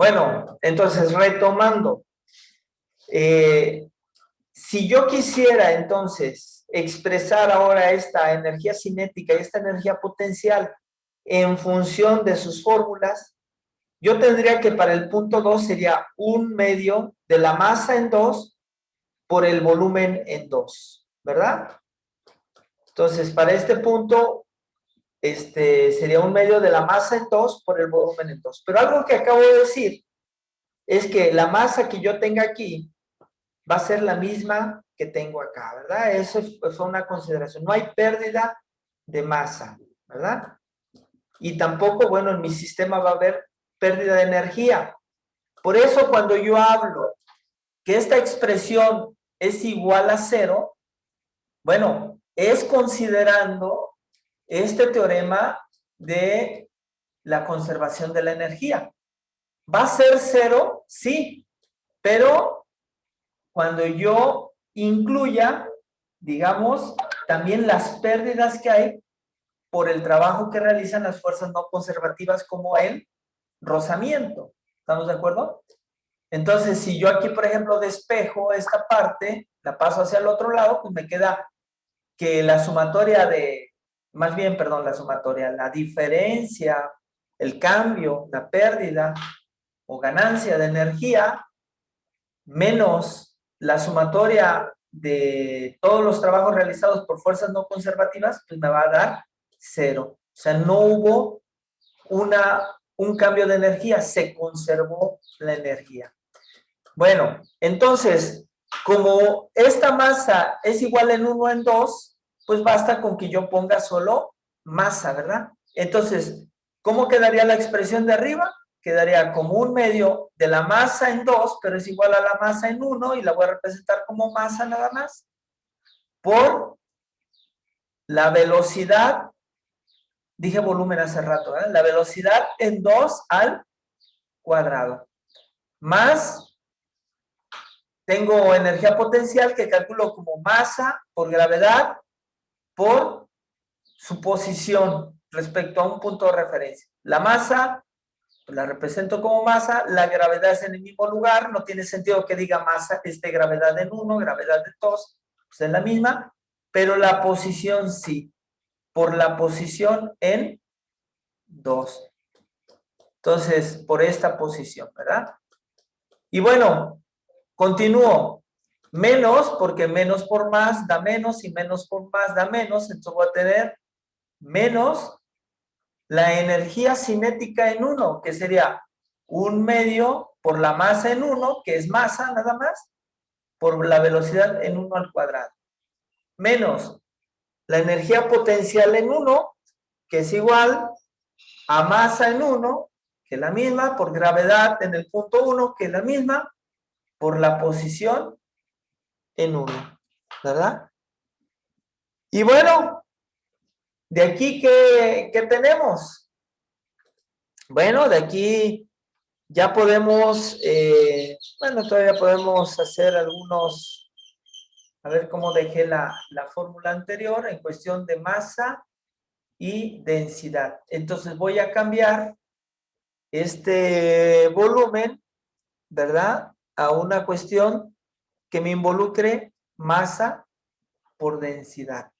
Bueno, entonces retomando, si yo quisiera entonces expresar ahora esta energía cinética y esta energía potencial en función de sus fórmulas, yo tendría que para el punto 2 sería 1/2 de la masa en 2 por el volumen en 2, ¿verdad? Entonces, para este punto, sería 1/2 de la masa en 2 por el volumen en 2. Pero algo que acabo de decir es que la masa que yo tenga aquí va a ser la misma que tengo acá, ¿verdad? Eso fue una consideración. No hay pérdida de masa, ¿verdad? Y tampoco, bueno, en mi sistema va a haber pérdida de energía. Por eso cuando yo hablo que esta expresión es igual a 0, bueno, es considerando este teorema de la conservación de la energía. ¿Va a ser 0? Sí, pero cuando yo incluya, digamos, también las pérdidas que hay por el trabajo que realizan las fuerzas no conservativas como el rozamiento. ¿Estamos de acuerdo? Entonces, si yo aquí, por ejemplo, despejo esta parte, la paso hacia el otro lado, pues me queda que la sumatoria de, más bien, perdón, la sumatoria, la diferencia, el cambio, la pérdida o ganancia de energía, menos la sumatoria de todos los trabajos realizados por fuerzas no conservativas, pues me va a dar 0. O sea, no hubo un cambio de energía, se conservó la energía. Bueno, entonces, como esta masa es igual en 1 en 2, pues basta con que yo ponga solo masa, ¿verdad? Entonces, ¿cómo quedaría la expresión de arriba? Quedaría como 1/2 de la masa en 2, pero es igual a la masa en 1 y la voy a representar como masa nada más, por la velocidad, dije volumen hace rato, ¿eh? La velocidad en 2 al cuadrado, más tengo energía potencial que calculo como masa por gravedad por su posición respecto a un punto de referencia. La masa, pues la represento como masa, la gravedad es en el mismo lugar, no tiene sentido que diga masa, gravedad en 1, gravedad en 2, pues es la misma, pero la posición sí, por la posición en 2. Entonces, por esta posición, ¿verdad? Y bueno, continúo. Menos, porque menos por más da menos y menos por más da menos. Entonces voy a tener menos la energía cinética en 1, que sería 1/2 por la masa en 1, que es masa nada más, por la velocidad en 1 al cuadrado. Menos la energía potencial en 1, que es igual a masa en 1, que es la misma, por gravedad en el punto 1, que es la misma, por la posición en 1, ¿verdad? Y bueno, de aquí, ¿qué tenemos? Bueno, de aquí ya podemos, bueno, todavía podemos hacer algunos, a ver cómo dejé la fórmula anterior en cuestión de masa y densidad. Entonces voy a cambiar este volumen, ¿verdad? A una cuestión que me involucre masa por densidad.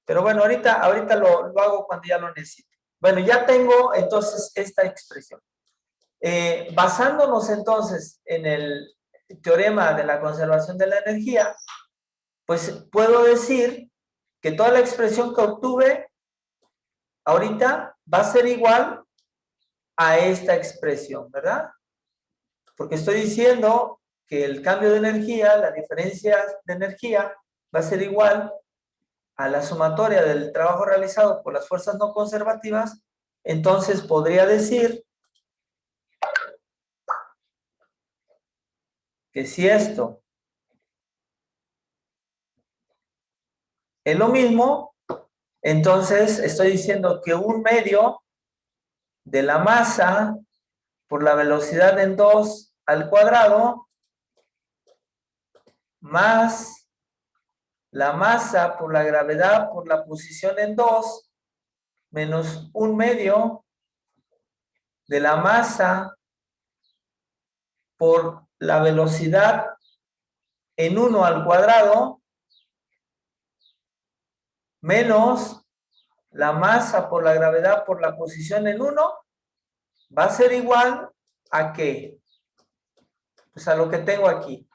Pero bueno, ahorita lo hago cuando ya lo necesite. Bueno, ya tengo entonces esta expresión. Basándonos entonces en el teorema de la conservación de la energía, pues puedo decir que toda la expresión que obtuve ahorita va a ser igual a esta expresión, ¿verdad? Porque estoy diciendo que el cambio de energía, la diferencia de energía, va a ser igual a la sumatoria del trabajo realizado por las fuerzas no conservativas. Entonces podría decir que si esto es lo mismo, entonces estoy diciendo que 1/2 de la masa por la velocidad en 2 al cuadrado más la masa por la gravedad por la posición en 2 menos 1/2 de la masa por la velocidad en 1 al cuadrado menos la masa por la gravedad por la posición en 1 va a ser igual a ¿qué? Pues a lo que tengo aquí,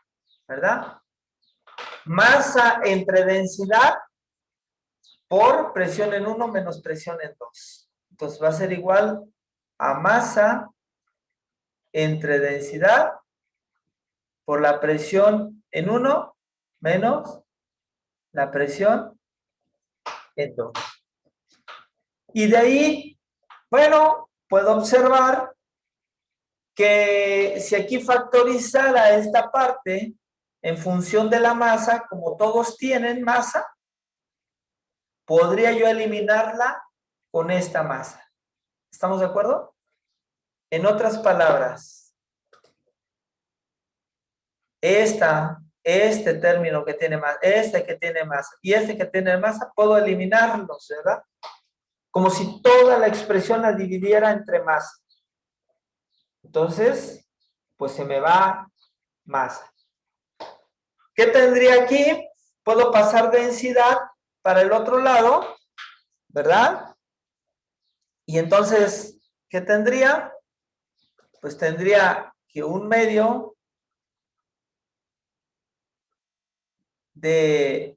¿verdad? Masa entre densidad por presión en 1 menos presión en 2. Entonces va a ser igual a masa entre densidad por la presión en 1 menos la presión en 2. Y de ahí, bueno, puedo observar que si aquí factorizara esta parte en función de la masa, como todos tienen masa, podría yo eliminarla con esta masa. ¿Estamos de acuerdo? En otras palabras, este término que tiene masa, este que tiene masa y este que tiene masa, puedo eliminarlos, ¿verdad? Como si toda la expresión la dividiera entre masa. Entonces, pues se me va masa. ¿Qué tendría aquí? Puedo pasar densidad para el otro lado, ¿verdad? Y entonces, ¿qué tendría? Pues tendría que 1/2 de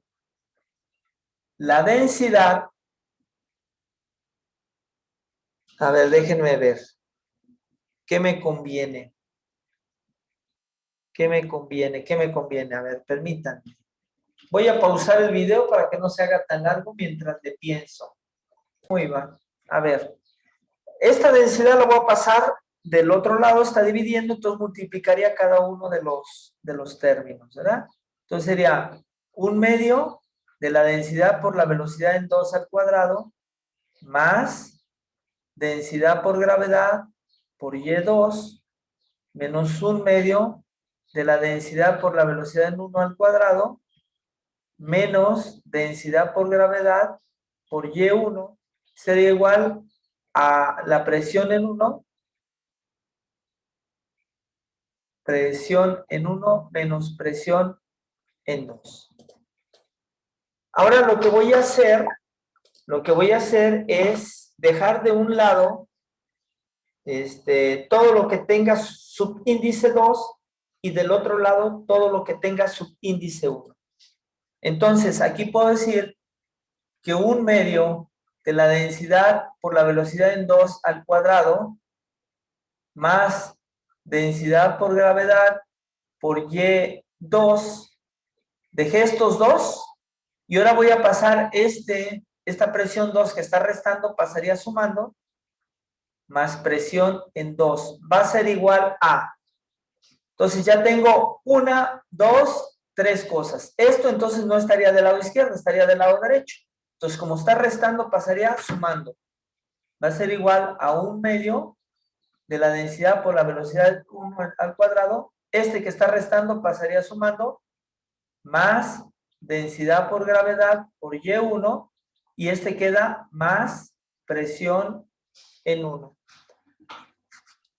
la densidad. A ver, déjenme ver. ¿Qué me conviene? ¿Qué me conviene? ¿Qué me conviene? A ver, permítanme. Voy a pausar el video para que no se haga tan largo mientras le pienso. Muy bien. A ver. Esta densidad la voy a pasar del otro lado, está dividiendo, entonces multiplicaría cada uno de los términos, ¿verdad? Entonces sería 1/2 de la densidad por la velocidad en 2 al cuadrado más densidad por gravedad por Y2 menos 1/2 de la densidad por la velocidad en 1 al cuadrado menos densidad por gravedad por Y1 sería igual a la presión en 1, presión en 1 menos presión en 2. Ahora lo que voy a hacer es dejar de un lado todo lo que tenga subíndice 2 y del otro lado todo lo que tenga subíndice 1. Entonces, aquí puedo decir que 1/2 de la densidad por la velocidad en 2 al cuadrado más densidad por gravedad por Y2. Dejé estos dos y ahora voy a pasar esta presión 2 que está restando, pasaría sumando, más presión en 2. Va a ser igual a. Entonces ya tengo 1, 2, 3 cosas. Esto entonces no estaría del lado izquierdo, estaría del lado derecho. Entonces como está restando, pasaría sumando. Va a ser igual a 1/2 de la densidad por la velocidad 1 al cuadrado. Este que está restando pasaría sumando, más densidad por gravedad por Y1 y este queda más presión en 1.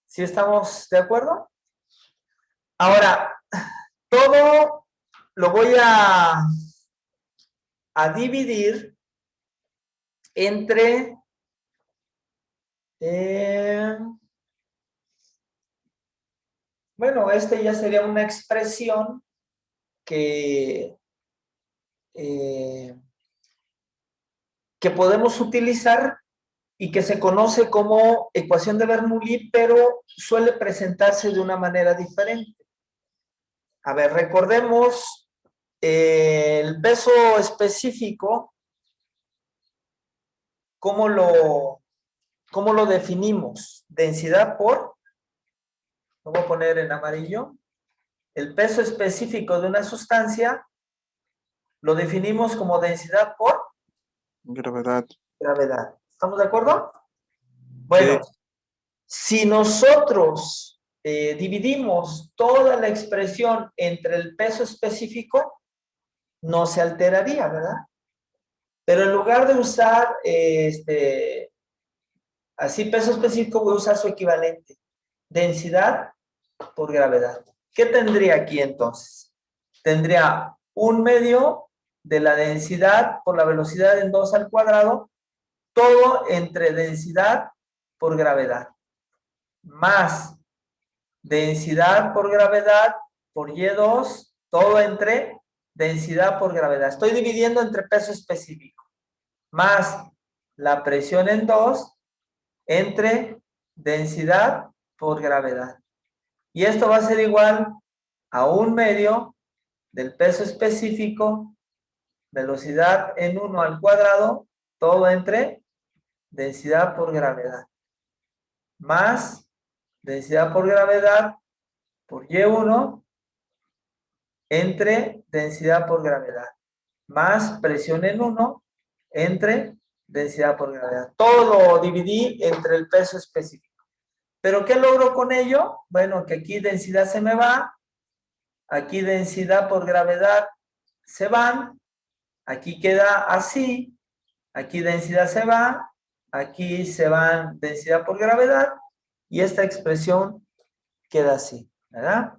¿Sí estamos de acuerdo? Ahora, todo lo voy a dividir entre bueno, ya sería una expresión que podemos utilizar y que se conoce como ecuación de Bernoulli, pero suele presentarse de una manera diferente. A ver, recordemos el peso específico, ¿cómo lo definimos? Densidad por, lo voy a poner en amarillo, el peso específico de una sustancia lo definimos como densidad por gravedad. Gravedad. ¿Estamos de acuerdo? Bueno, si nosotros dividimos toda la expresión entre el peso específico, no se alteraría, ¿verdad? Pero en lugar de usar así peso específico, voy a usar su equivalente. Densidad por gravedad. ¿Qué tendría aquí entonces? Tendría 1/2 de la densidad por la velocidad en 2 al cuadrado, todo entre densidad por gravedad, más densidad por gravedad por Y2, todo entre densidad por gravedad. Estoy dividiendo entre peso específico, más la presión en 2 entre densidad por gravedad. Y esto va a ser igual a 1/2 del peso específico, velocidad en 1 al cuadrado, todo entre densidad por gravedad, más densidad por gravedad por Y1 entre densidad por gravedad, más presión en 1 entre densidad por gravedad. Todo lo dividí entre el peso específico. ¿Pero qué logro con ello? Bueno, que aquí densidad se me va, aquí densidad por gravedad se van, aquí queda así, aquí densidad se va, aquí se van densidad por gravedad, y esta expresión queda así, ¿verdad?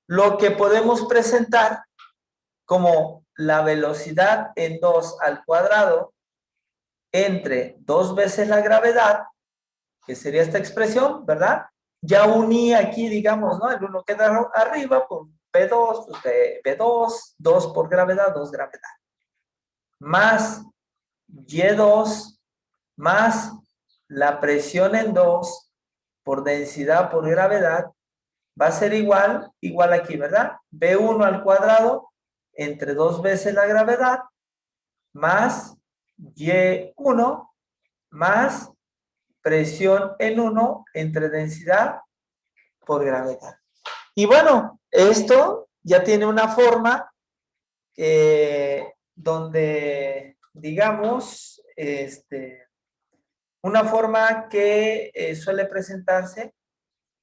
Lo que podemos presentar como la velocidad en 2 al cuadrado entre 2 veces la gravedad, que sería esta expresión, ¿verdad? Ya uní aquí, digamos, ¿no? El 1 queda arriba por P2, pues B2, 2 por gravedad, 2 gravedad. Más Y2, más la presión en 2 por densidad por gravedad, va a ser igual aquí, ¿verdad? B1 al cuadrado entre 2 veces la gravedad, más Y1, más presión en 1 entre densidad por gravedad. Y bueno, esto ya tiene una forma donde, digamos, una forma que suele presentarse,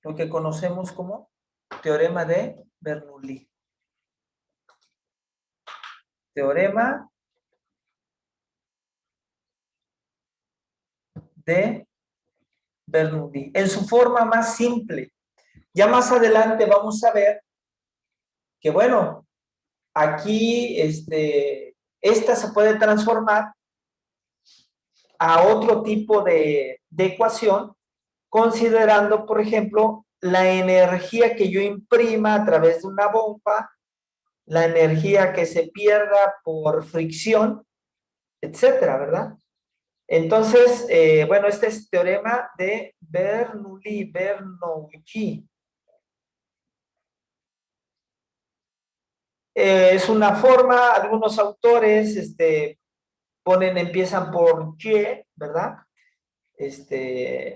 lo que conocemos como teorema de Bernoulli. Teorema de Bernoulli, en su forma más simple. Ya más adelante vamos a ver que, bueno, aquí esta se puede transformar a otro tipo de ecuación, considerando, por ejemplo, la energía que yo imprima a través de una bomba, la energía que se pierda por fricción, etcétera, ¿verdad? Entonces, bueno, este es teorema de Bernoulli. Es una forma, algunos autores empiezan por Y, ¿verdad?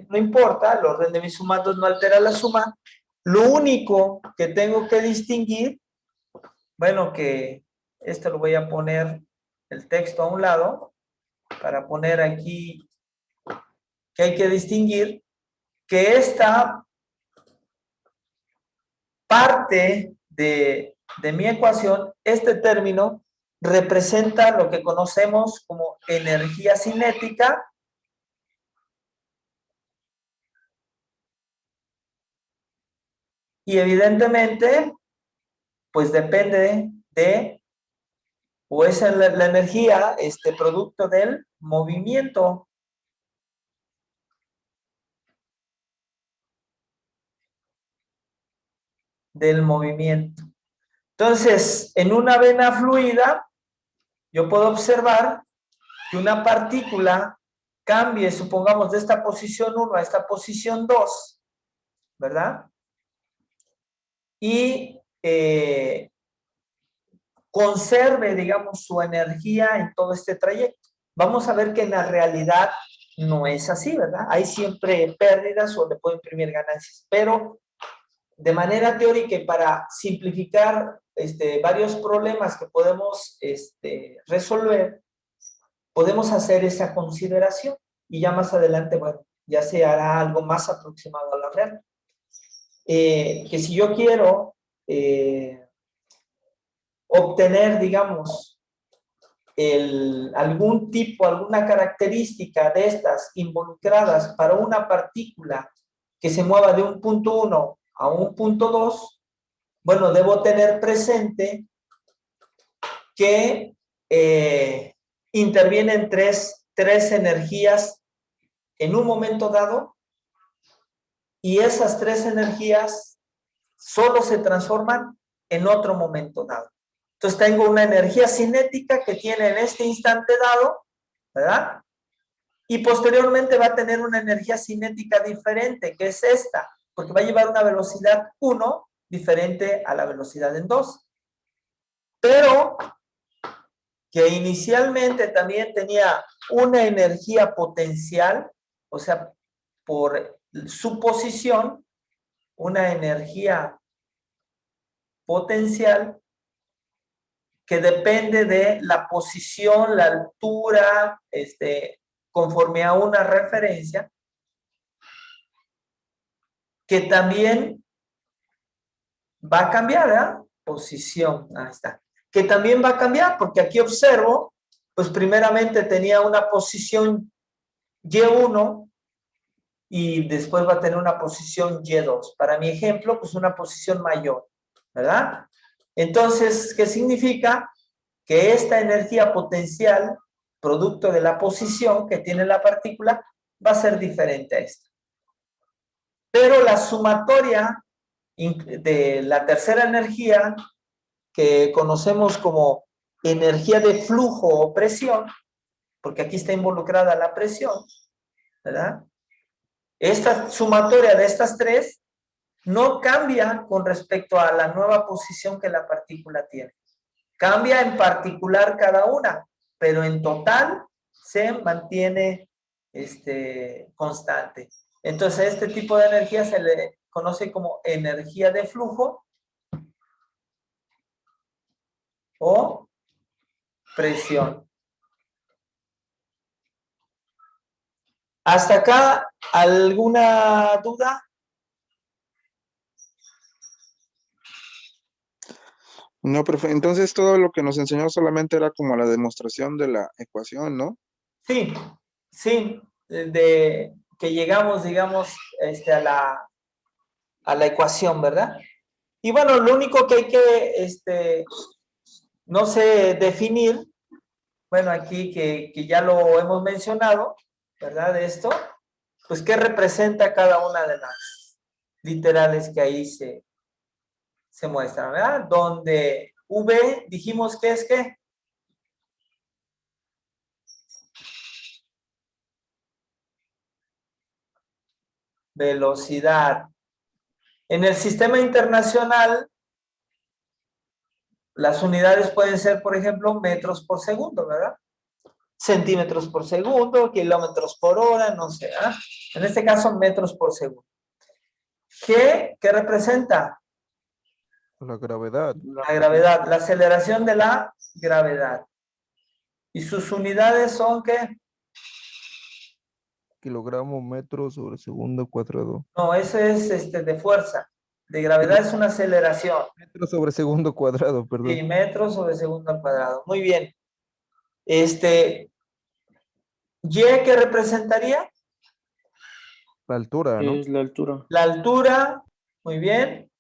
No importa, el orden de mis sumandos no altera la suma. Lo único que tengo que distinguir, bueno, que esto lo voy a poner el texto a un lado, para poner aquí que hay que distinguir que esta parte de mi ecuación, este término, representa lo que conocemos como energía cinética, y evidentemente, pues depende de, o es la energía, producto del movimiento. Entonces, en una vena fluida, yo puedo observar que una partícula cambie, supongamos, de esta posición 1 a esta posición 2, ¿verdad? Y conserve, digamos, su energía en todo este trayecto. Vamos a ver que en la realidad no es así, ¿verdad? Hay siempre pérdidas o le puedo imprimir ganancias, pero de manera teórica y para simplificar varios problemas que podemos resolver, podemos hacer esa consideración y ya más adelante, bueno, ya se hará algo más aproximado a la real. Que si yo quiero obtener, digamos, algún tipo, alguna característica de estas involucradas para una partícula que se mueva de un punto 1 a un punto 2, bueno, debo tener presente que intervienen tres energías en un momento dado, y esas tres energías solo se transforman en otro momento dado. Entonces tengo una energía cinética que tiene en este instante dado, ¿verdad? Y posteriormente va a tener una energía cinética diferente, que es esta, porque va a llevar una velocidad 1 diferente a la velocidad en 2. Pero que inicialmente también tenía una energía potencial, o sea, por su posición, una energía potencial que depende de la posición, la altura, conforme a una referencia, que también va a cambiar, ¿verdad? Posición, ahí está. Que también va a cambiar, porque aquí observo, pues primeramente tenía una posición Y1 y después va a tener una posición Y2. Para mi ejemplo, pues una posición mayor, ¿verdad? Entonces, ¿qué significa? Que esta energía potencial, producto de la posición que tiene la partícula, va a ser diferente a esta. Pero la sumatoria de la tercera energía, que conocemos como energía de flujo o presión, porque aquí está involucrada la presión, ¿verdad? Esta sumatoria de estas tres no cambia con respecto a la nueva posición que la partícula tiene. Cambia en particular cada una, pero en total se mantiene constante. Entonces, a este tipo de energía se le conoce como energía de flujo o presión. ¿Hasta acá alguna duda? No, profe, entonces todo lo que nos enseñó solamente era como la demostración de la ecuación, ¿no? Sí, sí, de que llegamos, digamos, a la ecuación, ¿verdad? Y bueno, lo único que hay que, no sé, definir, bueno, aquí que ya lo hemos mencionado, ¿verdad? De esto, pues, ¿qué representa cada una de las literales que ahí se muestran, ¿verdad? Donde V dijimos que es ¿qué? Velocidad. En el sistema internacional, las unidades pueden ser, por ejemplo, metros por segundo, ¿verdad? Centímetros por segundo, kilómetros por hora, no sé, ¿verdad? En este caso, metros por segundo. G, ¿qué representa? La gravedad, La gravedad, la aceleración de la gravedad. ¿Y sus unidades son qué? kilogramo, metro sobre segundo cuadrado. No, ese es de fuerza. De gravedad es una aceleración. Metro sobre segundo cuadrado, perdón. Sí, metros sobre segundo al cuadrado. Muy bien. ¿Y qué representaría? La altura, ¿no? Es la altura. La altura, muy bien.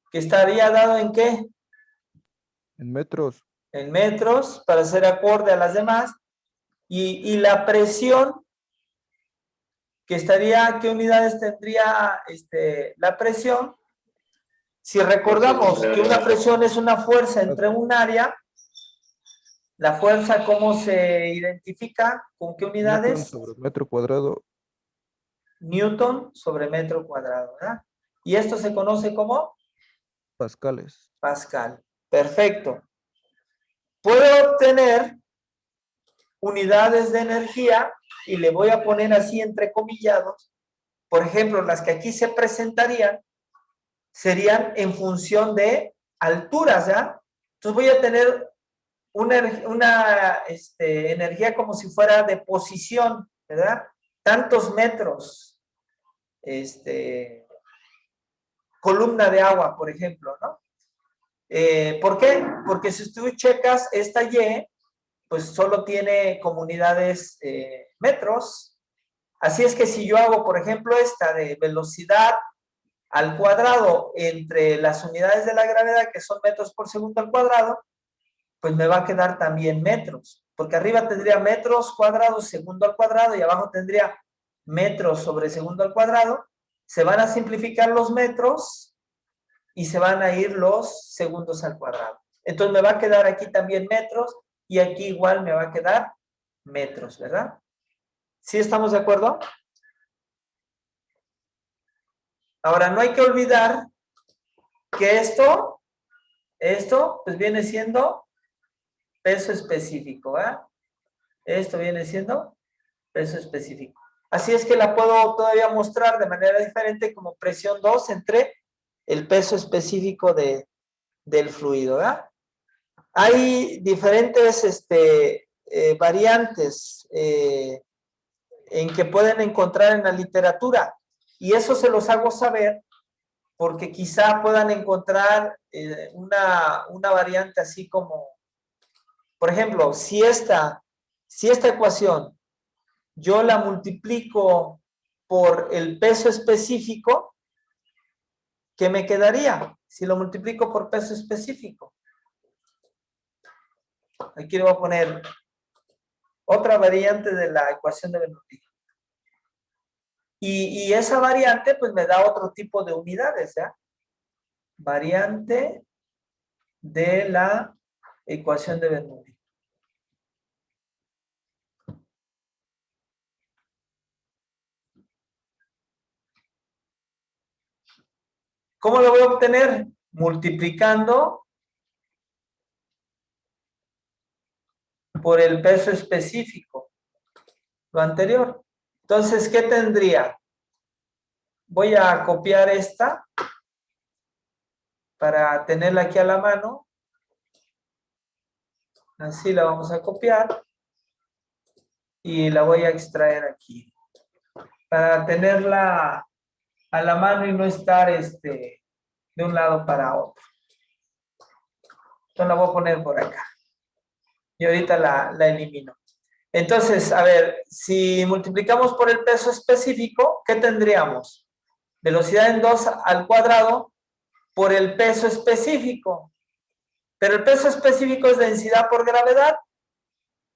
¿Que estaría dado en qué? En metros, En metros, para ser acorde a las demás. Y la presión, que estaría, ¿qué unidades tendría la presión? Si recordamos que una presión es una fuerza entre un área, la fuerza, ¿cómo se identifica? ¿Con qué newton unidades? sobre metro cuadrado, Newton sobre metro cuadrado, ¿verdad? Y esto se conoce como pascales. Pascal. Perfecto. Puedo obtener unidades de energía y le voy a poner así entrecomillados. Por ejemplo, las que aquí se presentarían serían en función de alturas, ¿ya? Entonces voy a tener una energía como si fuera de posición, ¿verdad? Tantos metros, columna de agua, por ejemplo, ¿no? ¿Por qué? Porque si tú checas esta Y, pues solo tiene comunidades metros. Así es que si yo hago, por ejemplo, esta de velocidad al cuadrado entre las unidades de la gravedad, que son metros por segundo al cuadrado, pues me va a quedar también metros, porque arriba tendría metros cuadrados segundo al cuadrado y abajo tendría metros sobre segundo al cuadrado. Se van a simplificar los metros y se van a ir los segundos al cuadrado. Entonces me va a quedar aquí también metros y aquí igual me va a quedar metros, ¿verdad? ¿Sí estamos de acuerdo? Ahora, no hay que olvidar que esto pues viene siendo peso específico, ¿eh? Esto viene siendo peso específico. Así es que la puedo todavía mostrar de manera diferente como presión 2 entre el peso específico del fluido, ¿verdad? Hay diferentes variantes en que pueden encontrar en la literatura y eso se los hago saber porque quizá puedan encontrar una variante así como, por ejemplo, si esta ecuación yo la multiplico por el peso específico, ¿qué me quedaría? Si lo multiplico por peso específico. Aquí le voy a poner otra variante de la ecuación de Bernoulli. Y esa variante pues me da otro tipo de unidades, ¿ya? Variante de la ecuación de Bernoulli. ¿Cómo lo voy a obtener? Multiplicando por el peso específico, lo anterior. Entonces, ¿qué tendría? Voy a copiar esta para tenerla aquí a la mano. Así la vamos a copiar y la voy a extraer aquí para tenerla a la mano y no estar de un lado para otro. Entonces la voy a poner por acá y ahorita la elimino. Entonces, a ver, si multiplicamos por el peso específico, ¿qué tendríamos? Velocidad en 2 al cuadrado por el peso específico. Pero el peso específico es densidad por gravedad.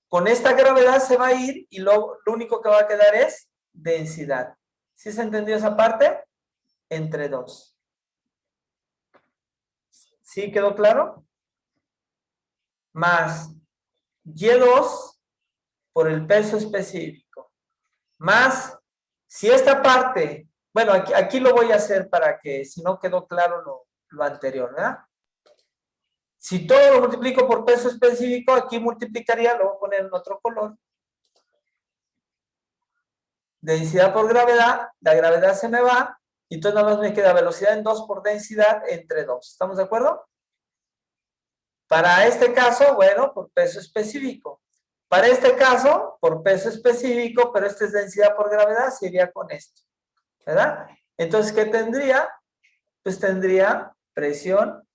Con esta gravedad se va a ir y lo único que va a quedar es densidad. ¿Sí se entendió esa parte? Entre 2. ¿Sí quedó claro? Más Y2 por el peso específico. Más, si esta parte, bueno, aquí lo voy a hacer para que si no quedó claro lo anterior, ¿verdad? Si todo lo multiplico por peso específico, aquí multiplicaría, lo voy a poner en otro color. Densidad por gravedad, la gravedad se me va, y entonces nada más me queda velocidad en 2 por densidad entre 2. ¿Estamos de acuerdo? Para este caso, bueno, por peso específico. Para este caso, por peso específico, pero esta es densidad por gravedad, se iría con esto, ¿verdad? Entonces, ¿qué tendría? Pues tendría presión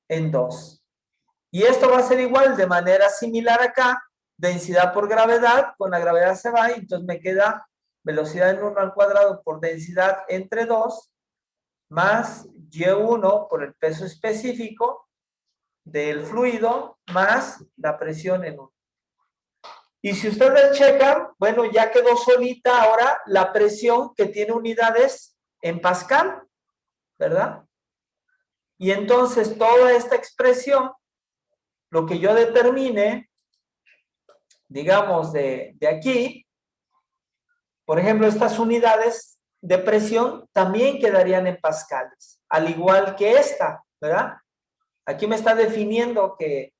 en 2. Y esto va a ser igual, de manera similar acá, densidad por gravedad, con la gravedad se va, y entonces me queda velocidad en 1 al cuadrado por densidad entre 2, más Y1 por el peso específico del fluido, más la presión en 1. Y si ustedes checan, bueno, ya quedó solita ahora la presión que tiene unidades en Pascal, ¿verdad? Y entonces toda esta expresión, lo que yo determine, digamos, de aquí, por ejemplo, estas unidades de presión también quedarían en pascales, al igual que esta, ¿verdad? Aquí me está definiendo que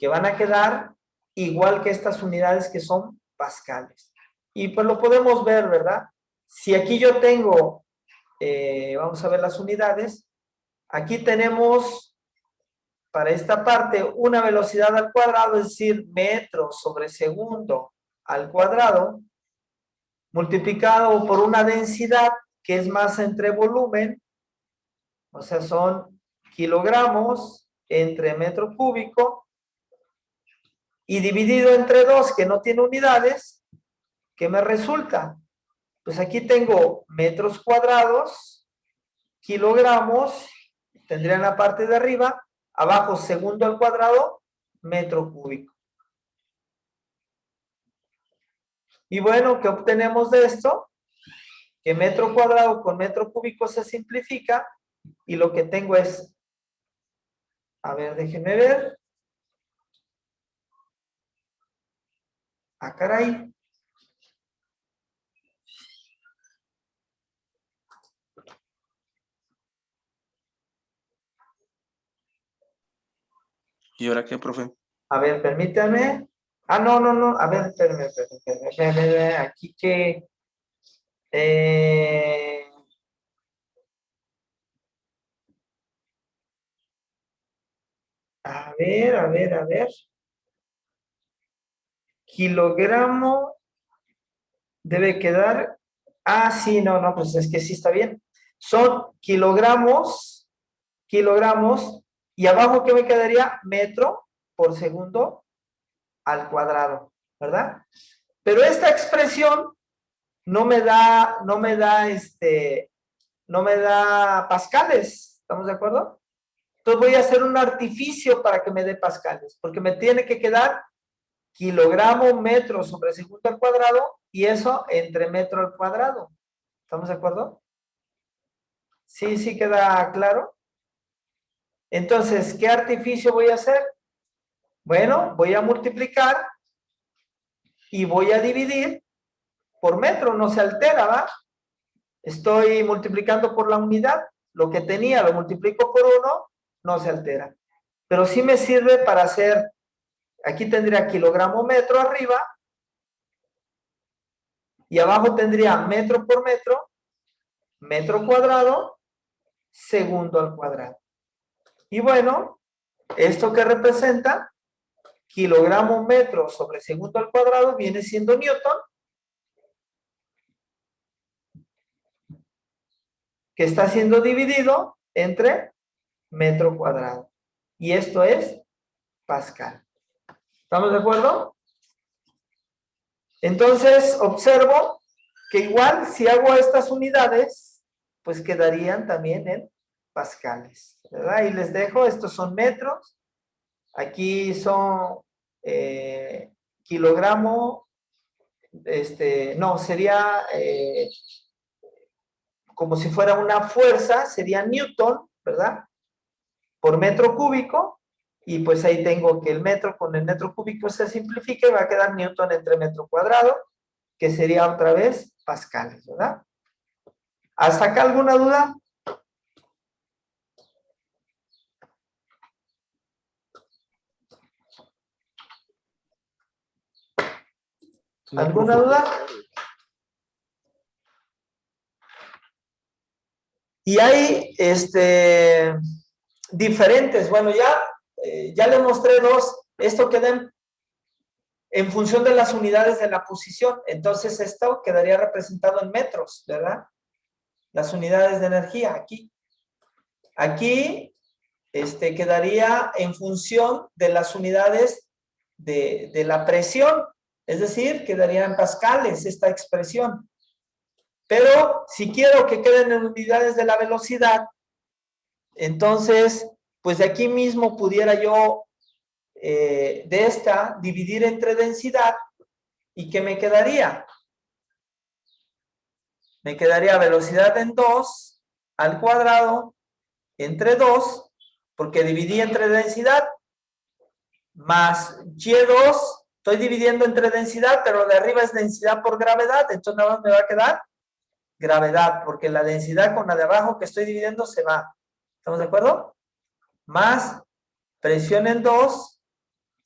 van a quedar igual que estas unidades que son pascales. Y pues lo podemos ver, ¿verdad? Si aquí yo tengo, vamos a ver las unidades, aquí tenemos para esta parte una velocidad al cuadrado, es decir, metros sobre segundo al cuadrado, multiplicado por una densidad que es masa entre volumen, o sea, son kilogramos entre metro cúbico, y dividido entre 2, que no tiene unidades, ¿qué me resulta? Pues aquí tengo metros cuadrados kilogramos, tendría en la parte de arriba, abajo segundo al cuadrado, metro cúbico. Y bueno, ¿qué obtenemos de esto? Que metro cuadrado con metro cúbico se simplifica y lo que tengo es, a ver, déjenme ver. Ah, caray. ¿Y ahora qué, profe? A ver, permítame. Ah, no. A ver, espérame. Aquí que... a ver. Kilogramo debe quedar... Ah, sí, no, pues es que sí está bien. Son kilogramos, y abajo, ¿qué me quedaría? Metro por segundo al cuadrado, ¿verdad? Pero esta expresión no me da pascales, ¿estamos de acuerdo? Entonces voy a hacer un artificio para que me dé pascales, porque me tiene que quedar kilogramo metro sobre segundo al cuadrado y eso entre metro al cuadrado. ¿Estamos de acuerdo? Sí queda claro. Entonces, ¿qué artificio voy a hacer? Bueno, voy a multiplicar y voy a dividir por metro, no se altera, ¿va? Estoy multiplicando por la unidad, lo que tenía lo multiplico por 1, no se altera. Pero sí me sirve para hacer, aquí tendría kilogramo metro arriba, y abajo tendría metro por metro cuadrado, segundo al cuadrado. Y bueno, ¿esto qué representa? Kilogramo metro sobre segundo al cuadrado viene siendo newton, que está siendo dividido entre metro cuadrado. Y esto es pascal. ¿Estamos de acuerdo? Entonces, observo que igual si hago estas unidades, pues quedarían también en pascales, ¿verdad? Y les dejo, estos son metros. Aquí son kilogramo, no, sería como si fuera una fuerza, sería newton, ¿verdad? Por metro cúbico, y pues ahí tengo que el metro con el metro cúbico se simplifica y va a quedar newton entre metro cuadrado, que sería otra vez pascales, ¿verdad? ¿Hasta acá alguna duda? No, ¿Alguna profe. duda? Y hay diferentes, bueno, ya le mostré dos, esto queda en función de las unidades de la posición, entonces esto quedaría representado en metros, ¿verdad? Las unidades de energía aquí. Aquí quedaría en función de las unidades de la presión, es decir, quedaría en pascales esta expresión. Pero si quiero que queden en unidades de la velocidad, entonces, pues de aquí mismo pudiera yo de esta dividir entre densidad, ¿y qué me quedaría? Me quedaría velocidad en 2 al cuadrado entre 2, porque dividí entre densidad, más Y2, estoy dividiendo entre densidad, pero lo de arriba es densidad por gravedad, entonces nada más me va a quedar gravedad, porque la densidad con la de abajo que estoy dividiendo se va. ¿Estamos de acuerdo? Más presión en 2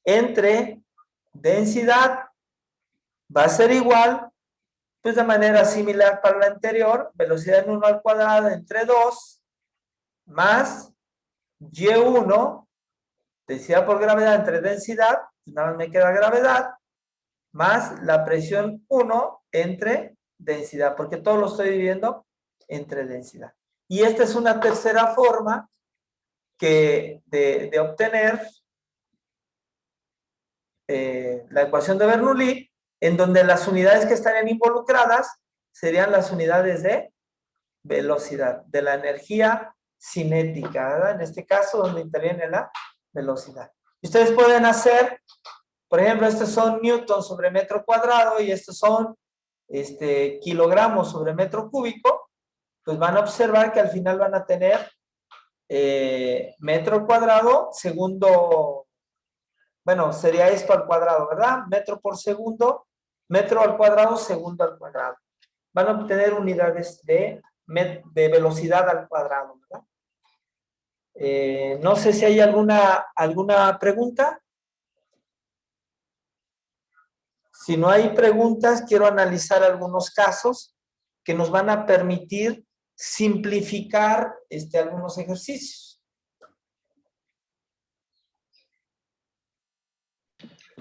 entre densidad va a ser igual, pues de manera similar para la anterior, velocidad en 1 al cuadrado entre 2 más Y1, densidad por gravedad entre densidad, nada más me queda gravedad, más la presión 1 entre densidad, porque todo lo estoy dividiendo entre densidad. Y esta es una tercera forma de obtener la ecuación de Bernoulli, en donde las unidades que estarían involucradas serían las unidades de velocidad, de la energía cinética, ¿verdad? En este caso, donde interviene la velocidad. Ustedes pueden hacer, por ejemplo, estos son newtons sobre metro cuadrado y estos son kilogramos sobre metro cúbico, pues van a observar que al final van a tener metro cuadrado, segundo, bueno, sería esto al cuadrado, ¿verdad? Metro por segundo, metro al cuadrado, segundo al cuadrado. Van a obtener unidades de velocidad al cuadrado, ¿verdad? No sé si hay alguna pregunta. Si no hay preguntas, quiero analizar algunos casos que nos van a permitir simplificar algunos ejercicios.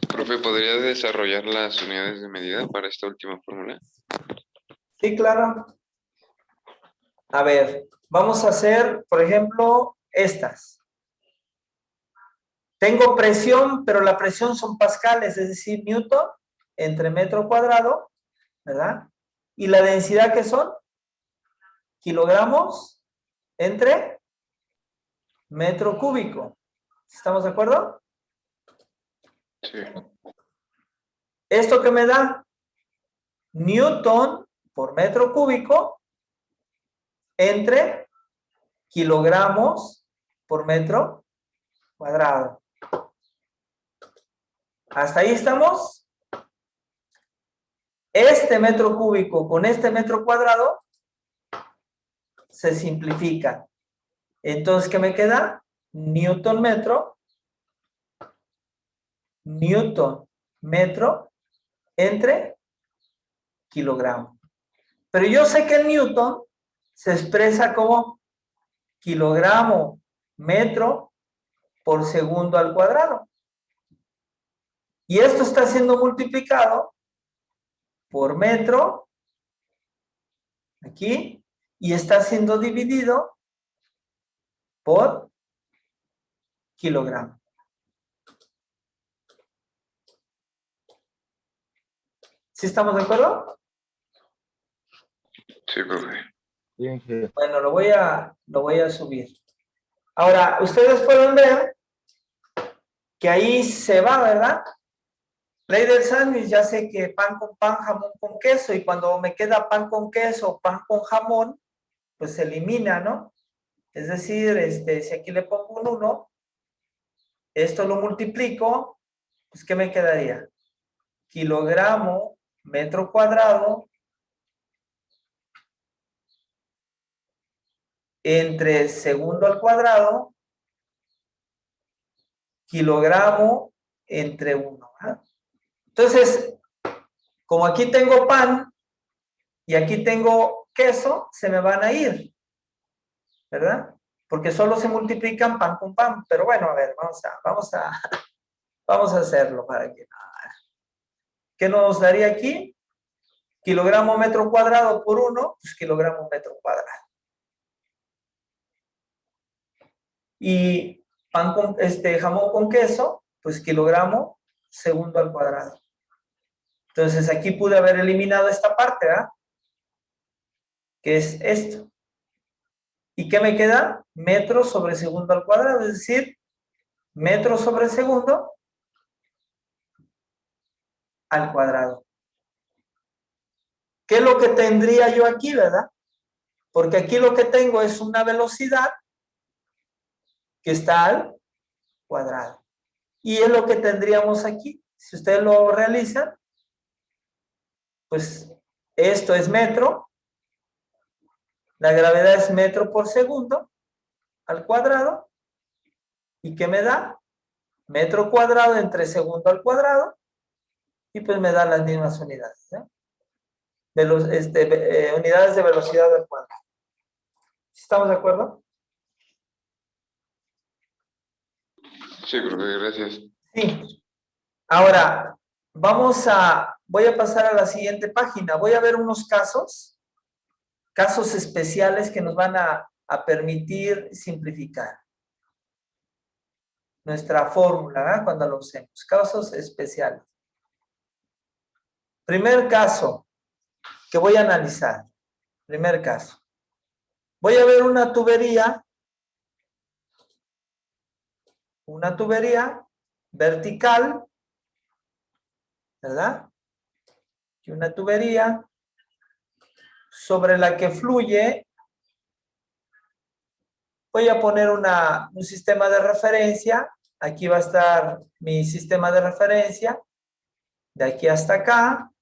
Profe, ¿podría desarrollar las unidades de medida para esta última fórmula? Sí, claro. A ver, vamos a hacer, por ejemplo, estas. Tengo presión, pero la presión son pascales, es decir, newton entre metro cuadrado, ¿verdad? Y la densidad, ¿qué son? Kilogramos entre metro cúbico. ¿Estamos de acuerdo? Sí. ¿Esto qué me da? Newton por metro cúbico entre kilogramos por metro cuadrado. ¿Hasta ahí estamos? Este metro cúbico con este metro cuadrado se simplifica. Entonces, ¿qué me queda? Newton metro entre kilogramo. Pero yo sé que el newton se expresa como kilogramo metro por segundo al cuadrado. Y esto está siendo multiplicado por metro, aquí, y está siendo dividido por kilogramo. ¿Sí estamos de acuerdo? Sí, profe. Bien, que Bueno, lo voy a subir. Ahora, ustedes pueden ver que ahí se va, ¿verdad? Ley del sándwich, ya sé que pan con pan, jamón con queso, y cuando me queda pan con queso, pan con jamón, pues se elimina, ¿no? Es decir, si aquí le pongo un 1, esto lo multiplico, pues ¿qué me quedaría? Kilogramo metro cuadrado entre segundo al cuadrado, kilogramo entre 1. ¿verdad? Entonces, como aquí tengo pan y aquí tengo queso, se me van a ir, ¿verdad? Porque solo se multiplican pan con pan. Pero bueno, a ver, vamos a hacerlo para que... ¿Qué nos daría aquí? Kilogramo metro cuadrado por 1, pues kilogramo metro cuadrado. Y pan con, jamón con queso, pues kilogramo segundo al cuadrado. Entonces aquí pude haber eliminado esta parte, ¿verdad? Que es esto. ¿Y qué me queda? Metro sobre segundo al cuadrado, es decir, metro sobre segundo al cuadrado. ¿Qué es lo que tendría yo aquí, verdad? Porque aquí lo que tengo es una velocidad que está al cuadrado. Y es lo que tendríamos aquí. Si ustedes lo realizan, pues esto es metro. La gravedad es metro por segundo al cuadrado. ¿Y qué me da? Metro cuadrado entre segundo al cuadrado. Y pues me da las mismas unidades. ¿eh? Unidades de velocidad al cuadrado. ¿Estamos de acuerdo? Sí, profe, gracias. Sí. Ahora, voy a pasar a la siguiente página. Voy a ver unos casos especiales que nos van a permitir simplificar nuestra fórmula, ¿eh? Cuando lo usemos. Casos especiales. Primer caso que voy a analizar. Primer caso. Voy a ver una tubería vertical, ¿verdad? Y una tubería sobre la que fluye. Voy a poner un sistema de referencia. Aquí va a estar mi sistema de referencia. De aquí hasta acá.